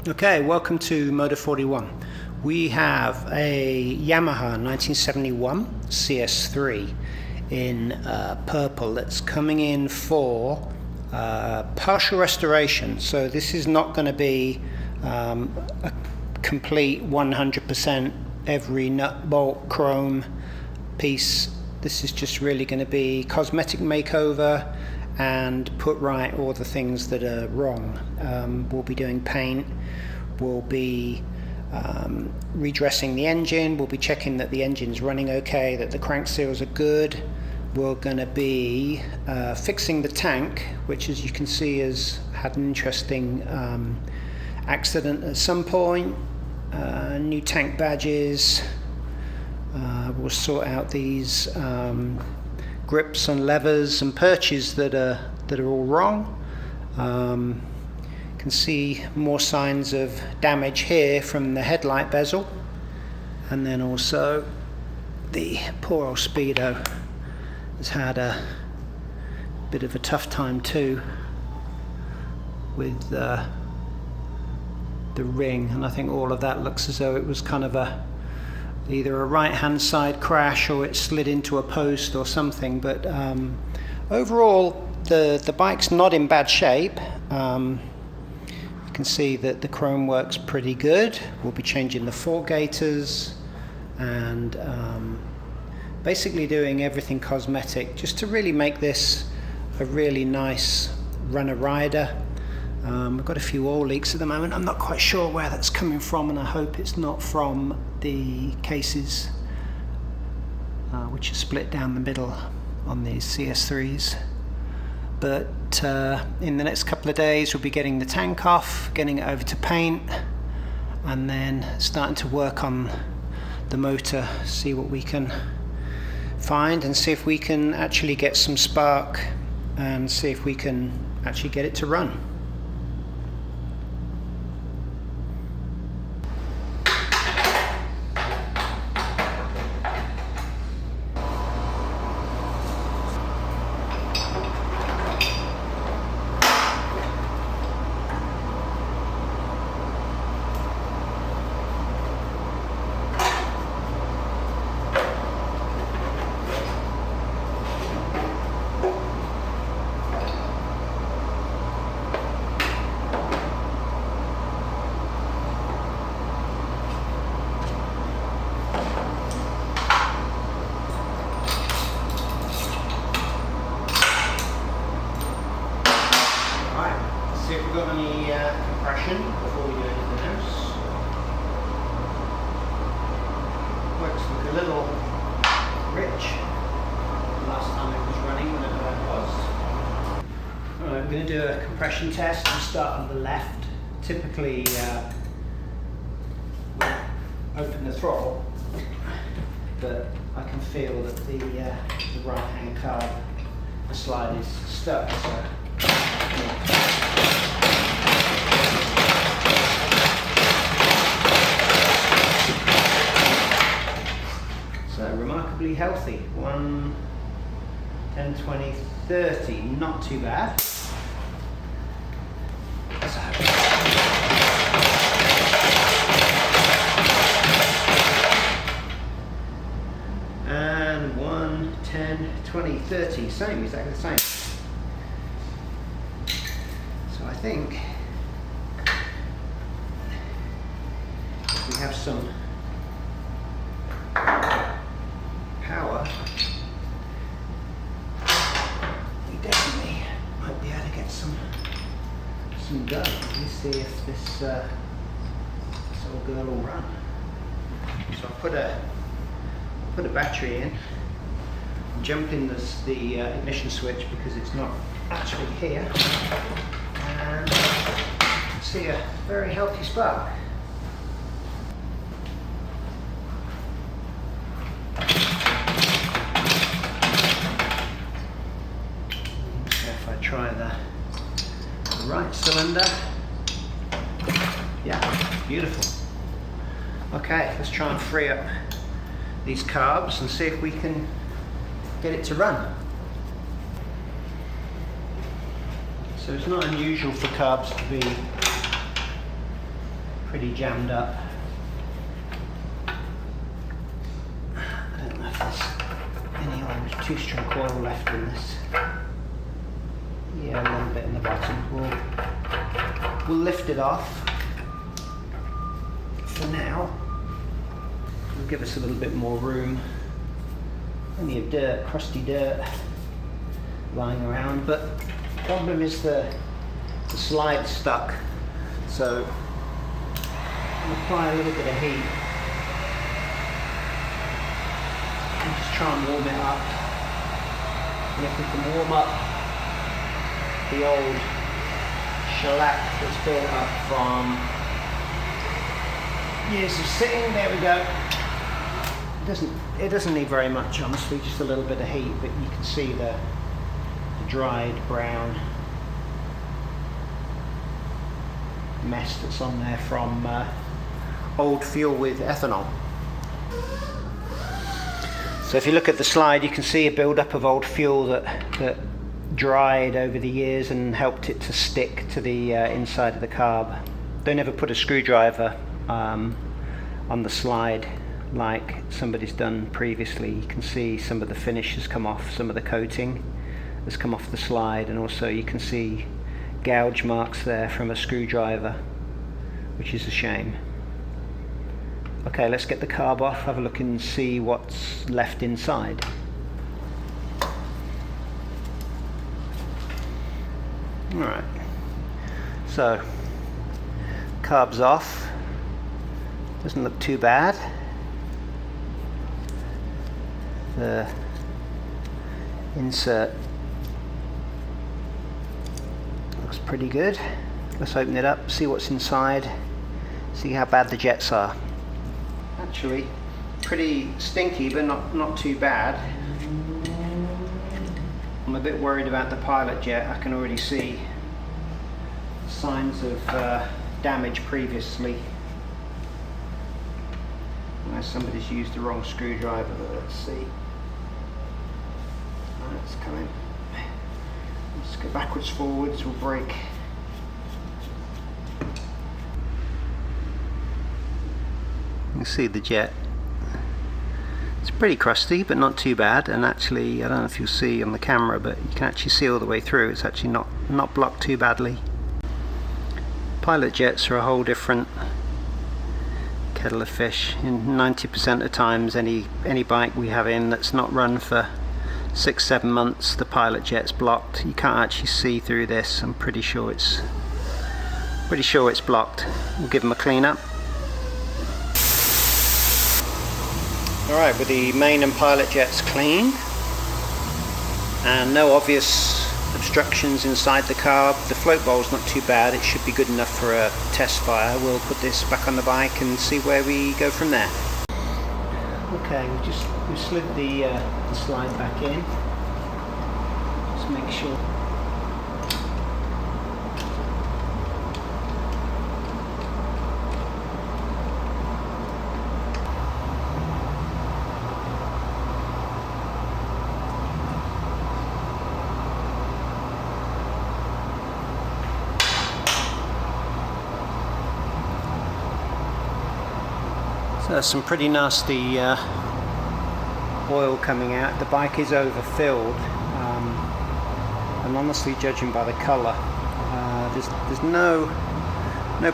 Okay, welcome to Moto41. We have a Yamaha 1971 CS3 in purple that's coming in for partial restoration. So this is not going to be a complete 100% every nut, bolt, chrome piece. This is just really going to be cosmetic makeover and put right all the things that are wrong. We'll be doing paint, we'll be redressing the engine, we'll be checking that the engine's running okay, that the crank seals are good. We're going to be fixing the tank, which as you can see has had an interesting accident at some point. New tank badges. We'll sort out these grips and levers and perches that are all wrong. You can see more signs of damage here from the headlight bezel, and then also the poor old Speedo has had a bit of a tough time too with the ring, and I think all of that looks as though it was kind of either a right hand side crash or it slid into a post or something. But overall the bike's not in bad shape. You can see that the chrome works pretty good. We'll be changing the fork gaiters and basically doing everything cosmetic just to really make this a really nice runner rider. We've got a few oil leaks at the moment. I'm not quite sure where that's coming from, and I hope it's not from the cases which are split down the middle on these CS3s. But in the next couple of days we'll be getting the tank off, getting it over to paint, and then starting to work on the motor, see what we can find and see if we can actually get some spark and see if we can actually get it to run. See if we've got any compression before we do anything else. Works look a little rich. Last time it was running, whenever that was. Alright, we're going to do a compression test. We'll start on the left. Typically, we'll open the throttle, but I can feel that the right-hand carb, the slide is stuck. So remarkably healthy. 1, 10, 20, 30, not too bad. And 1, 10, 20, 30, same, exactly the same. So I think if we have some power, we definitely might be able to get some done. Let me see if this old girl will run. So I'll put a battery in, jump in the ignition switch because it's not actually here, and see a very healthy spark. If I try the right cylinder, yeah, beautiful. Okay, let's try and free up these carbs and see if we can get it to run. So it's not unusual for carbs to be pretty jammed up. I don't know if there's any old 2-stroke oil left in this. Yeah, a little bit in the bottom. We'll lift it off for now. It'll give us a little bit more room. Plenty of dirt, crusty dirt lying around, but the problem is the slide's stuck. So I'll apply a little bit of heat and just try and warm it up. And if we can warm up the old shellac that's built up from years of sitting, there we go. It doesn't need very much, honestly, just a little bit of heat, but you can see the dried brown mess that's on there from old fuel with ethanol. So if you look at the slide, you can see a build-up of old fuel that dried over the years and helped it to stick to the inside of the carb. Don't ever put a screwdriver on the slide like somebody's done previously. You can see some of the finish has come off, some of the coating has come off the slide, and also you can see gouge marks there from a screwdriver, which is a shame. Okay, let's get the carb off, have a look and see what's left inside. Alright, so carb's off, doesn't look too bad. The insert looks pretty good. Let's open it up, see what's inside, see how bad the jets are. Actually, pretty stinky, but not too bad. I'm a bit worried about the pilot jet. I can already see signs of damage previously. Unless somebody's used the wrong screwdriver, but let's see. It's coming. Let's go backwards, forwards, we'll brake. You can see the jet. It's pretty crusty, but not too bad. And actually, I don't know if you'll see on the camera, but you can actually see all the way through. It's actually not blocked too badly. Pilot jets are a whole different kettle of fish. In 90% of the times, any bike we have in that's not run for 6-7 months, the pilot jet's blocked. You can't actually see through this. I'm pretty sure it's blocked. We'll give them a clean up. Alright, with the main and pilot jets clean and no obvious obstructions inside the carb, the float bowl's not too bad. It should be good enough for a test fire. We'll put this back on the bike and see where we go from there. Okay, we slid the slide back in. Just make sure. So there's some pretty nasty oil coming out. The bike is overfilled, and honestly, judging by the colour, there's no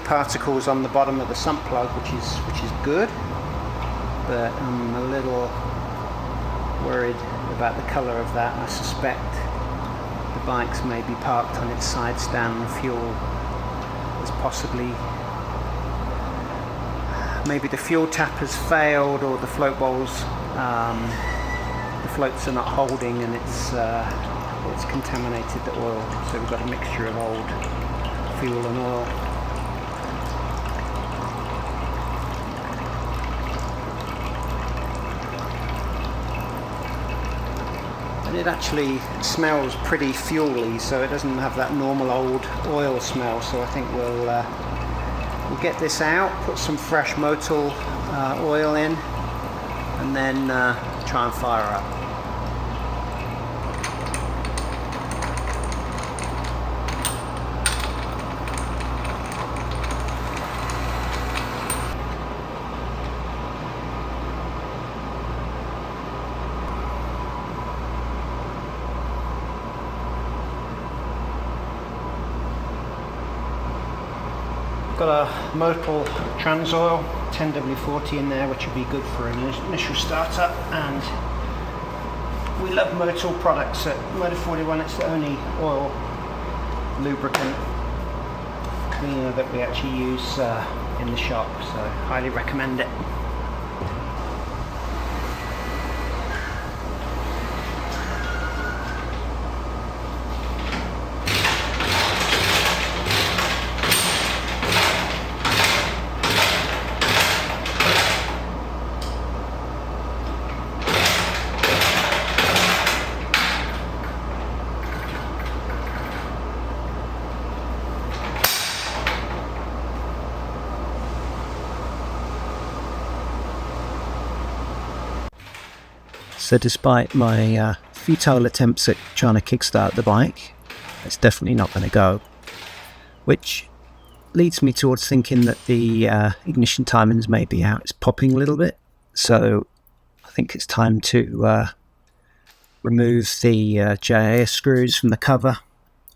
particles on the bottom of the sump plug, which is good. But I'm a little worried about the colour of that. I suspect the bike's maybe parked on its side stand. The fuel is possibly. Maybe the fuel tap has failed, or the float bowls, the floats are not holding, and it's contaminated the oil. So we've got a mixture of old fuel and oil. And it actually smells pretty fuely, so it doesn't have that normal old oil smell. So I think we'll get this out, put some fresh Moto oil in, and then try and fire up. Got a Moto trans oil, 10W40 in there, which would be good for an initial startup. And we love Moto products at Moto41. It's the only oil lubricant cleaner that we actually use in the shop, so highly recommend it. So despite my futile attempts at trying to kickstart the bike, it's definitely not going to go. Which leads me towards thinking that the ignition timings may be out. It's popping a little bit. So I think it's time to remove the JIS screws from the cover.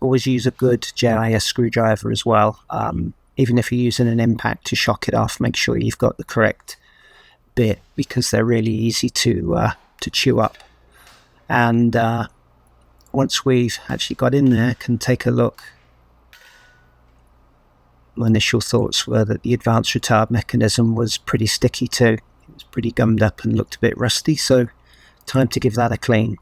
Always use a good JIS screwdriver as well. Even if you're using an impact to shock it off, make sure you've got the correct bit, because they're really easy to chew up. And once we've actually got in there, can take a look. My initial thoughts were that the advanced retard mechanism was pretty sticky too. It was pretty gummed up and looked a bit rusty, so time to give that a clean.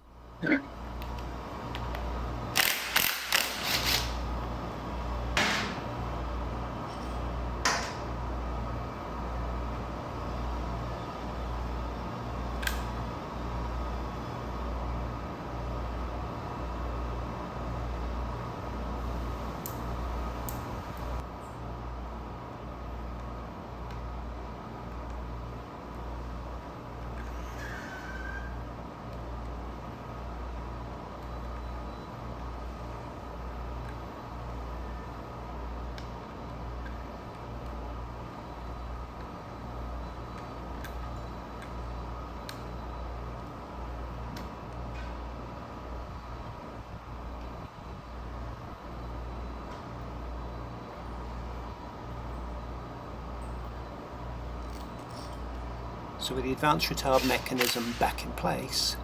So with the advanced retard mechanism back in place,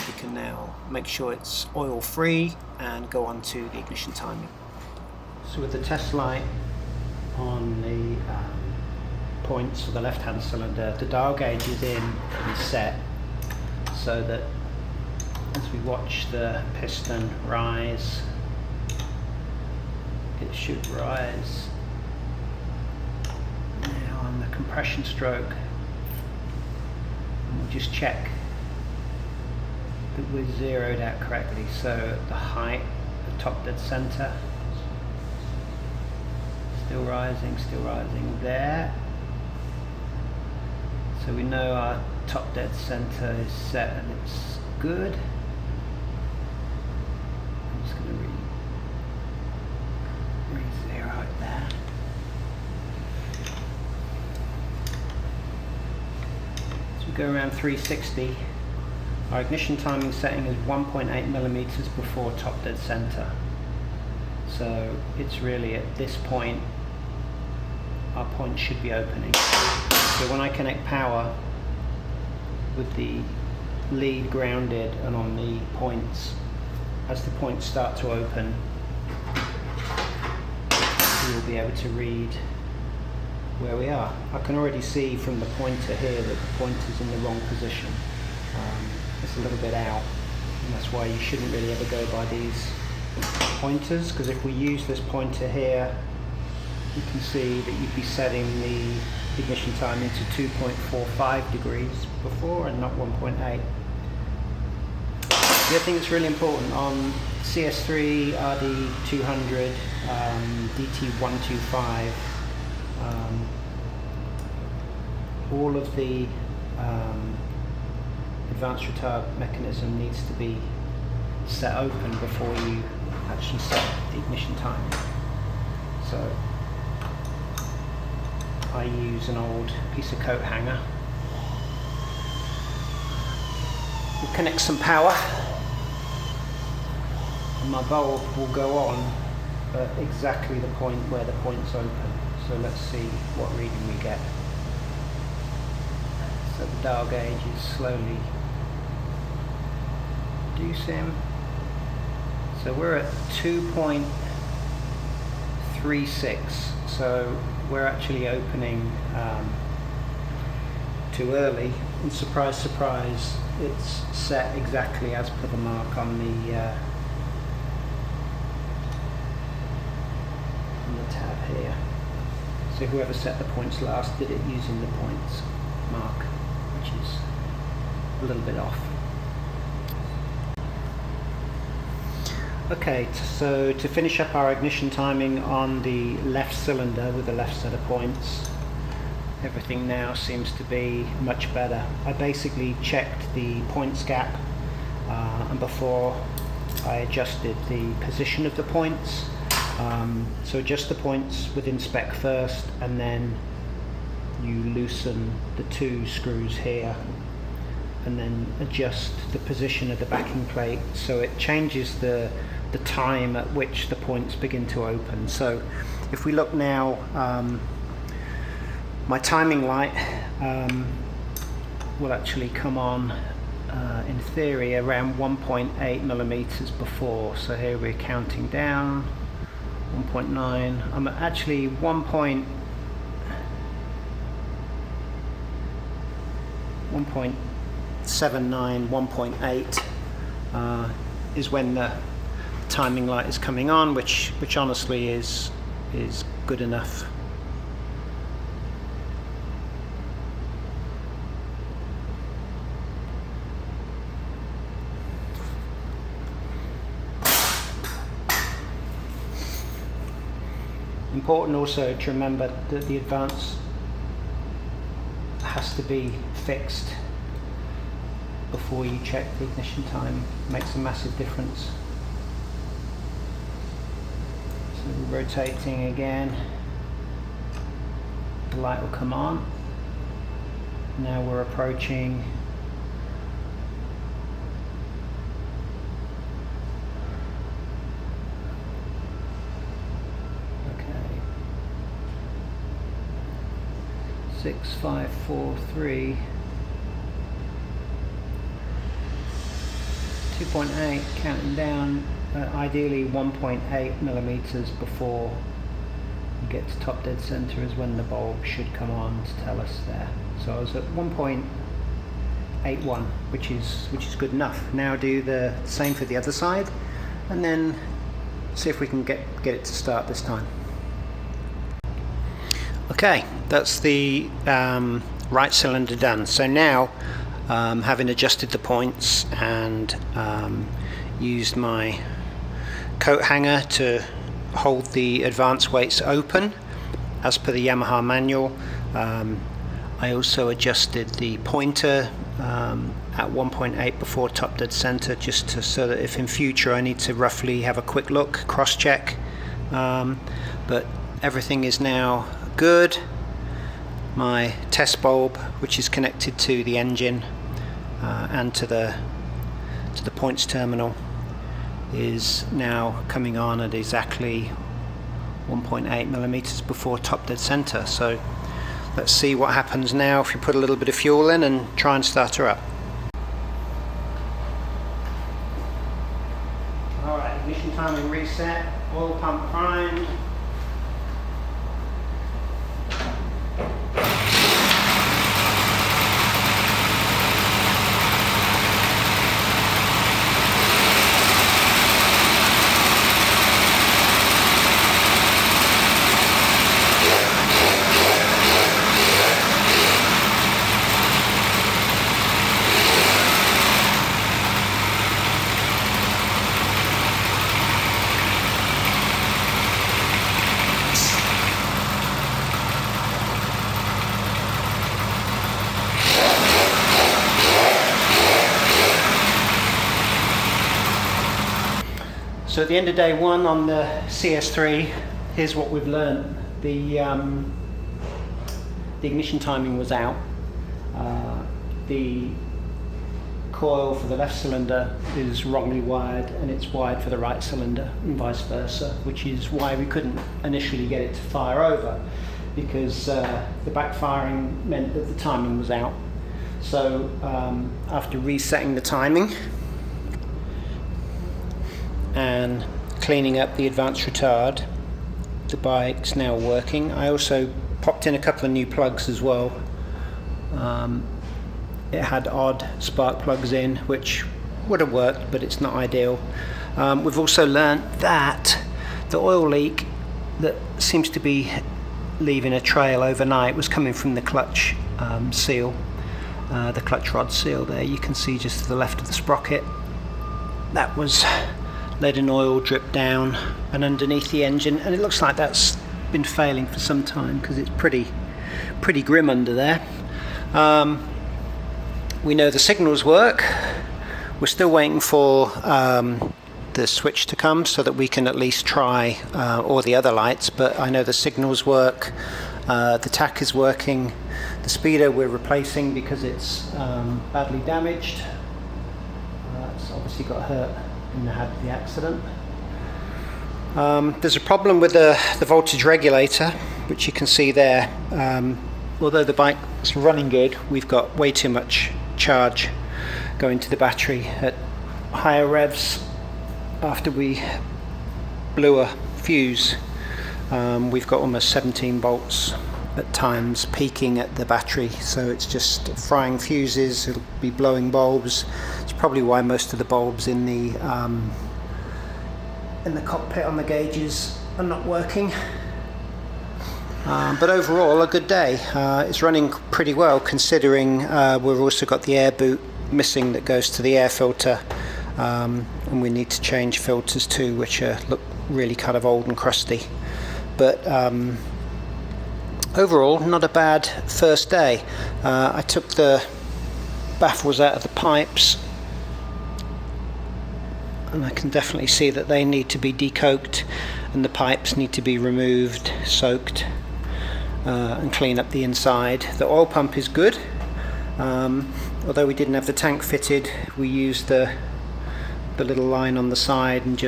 we can now make sure it's oil free and go on to the ignition timing. So with the test light on the points of the left hand cylinder, the dial gauge is in and set, so that as we watch the piston rise, it should rise now on the compression stroke. We'll just check that we're zeroed out correctly. So the height, the top dead center, still rising there. So we know our top dead center is set and it's good. I'm just going to re-zero it there. Go around 360. Our ignition timing setting is 1.8 millimeters before top dead center. So it's really at this point, our point should be opening. So when I connect power with the lead grounded and on the points, as the points start to open, you'll be able to read where we are. I can already see from the pointer here that the pointer's in the wrong position. It's a little bit out, and that's why you shouldn't really ever go by these pointers, because if we use this pointer here, you can see that you'd be setting the ignition time into 2.45 degrees before and not 1.8. The other thing that's really important on CS3, RD200, DT125, all of the advanced retard mechanism needs to be set open before you actually set the ignition time. So I use an old piece of coat hanger. We'll connect some power and my bulb will go on at exactly the point where the point's open. So let's see what reading we get. So the dial gauge is slowly reducing. So we're at 2.36, so we're actually opening too early, and surprise surprise, it's set exactly as per the mark on the tab here. So whoever set the points last did it using the points mark, which is a little bit off. Okay, so to finish up our ignition timing on the left cylinder with the left set of points, everything now seems to be much better. I basically checked the points gap and before I adjusted the position of the points. So adjust the points within spec first, and then you loosen the two screws here, and then adjust the position of the backing plate so it changes the time at which the points begin to open. So if we look now, my timing light will actually come on in theory around 1.8 millimeters before. So here we're counting down 1.9. I'm actually 1.79, 1.8 is when the timing light is coming on, which honestly is good enough. Important also to remember that the advance has to be fixed before you check the ignition time. It makes a massive difference. So we're rotating again, the light will come on. Now we're approaching okay, 6543, 2.8, counting down, ideally 1.8 millimeters before you get to top dead center is when the bulb should come on to tell us there. So I was at 1.81, which is good enough. Now do the same for the other side, and then see if we can get it to start this time. Okay, that's the right cylinder done. So now, having adjusted the points and used my coat hanger to hold the advance weights open as per the Yamaha manual, I also adjusted the pointer at 1.8 before top dead center, just so that if in future I need to roughly have a quick look, cross check, but everything is now good. My test bulb, which is connected to the engine and to the points terminal, is now coming on at exactly 1.8 millimeters before top dead center. So let's see what happens now if you put a little bit of fuel in and try and start her up. Alright, ignition timing reset, oil pump primed. So at the end of day one on the CS3, here's what we've learned. The ignition timing was out. The coil for the left cylinder is wrongly wired, and it's wired for the right cylinder and vice versa, which is why we couldn't initially get it to fire over. because the backfiring meant that the timing was out. So after resetting the timing and cleaning up the advanced retard, the bike's now working. I also popped in a couple of new plugs as well. It had odd spark plugs in, which would have worked, but it's not ideal. We've also learnt that the oil leak that seems to be leaving a trail overnight was coming from the clutch seal, the clutch rod seal there. You can see just to the left of the sprocket. That was letting oil drip down and underneath the engine, and it looks like that's been failing for some time because it's pretty grim under there. We know the signals work. We're still waiting for the switch to come so that we can at least try all the other lights, but I know the signals work, the tack is working, the speedo we're replacing because it's badly damaged. It's obviously got hurt in the accident. There's a problem with the voltage regulator, which you can see there. Although the bike's running good, we've got way too much charge going to the battery at higher revs. After we blew a fuse, we've got almost 17 volts at times peaking at the battery, so it's just frying fuses. It'll be blowing bulbs. It's probably why most of the bulbs in the cockpit on the gauges are not working. But overall, a good day. It's running pretty well, considering we've also got the air boot missing that goes to the air filter, and we need to change filters too, which look really kind of old and crusty. But overall, not a bad first day. I took the baffles out of the pipes, and I can definitely see that they need to be decoked and the pipes need to be removed, soaked, and clean up the inside. The oil pump is good. Although we didn't have the tank fitted, we used the little line on the side, and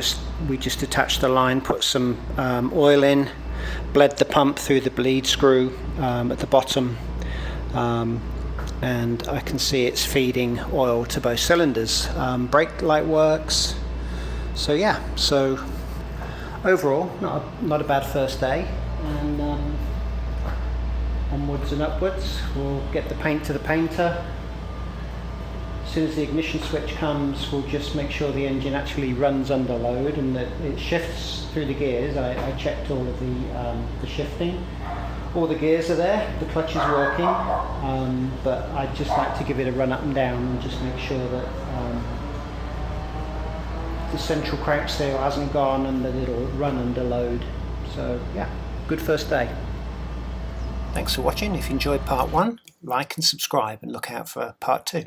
we just attached the line, put some oil in, bled the pump through the bleed screw at the bottom, and I can see it's feeding oil to both cylinders. Brake light works. So yeah, so overall not a bad first day, and onwards and upwards. We'll get the paint to the painter. As soon as the ignition switch comes, we'll just make sure the engine actually runs under load and that it shifts through the gears. I checked all of the shifting. All the gears are there, the clutch is working, but I'd just like to give it a run up and down and just make sure that the central crank seal hasn't gone and that it'll run under load. So yeah, good first day. Thanks for watching. If you enjoyed part 1, like and subscribe and look out for part 2.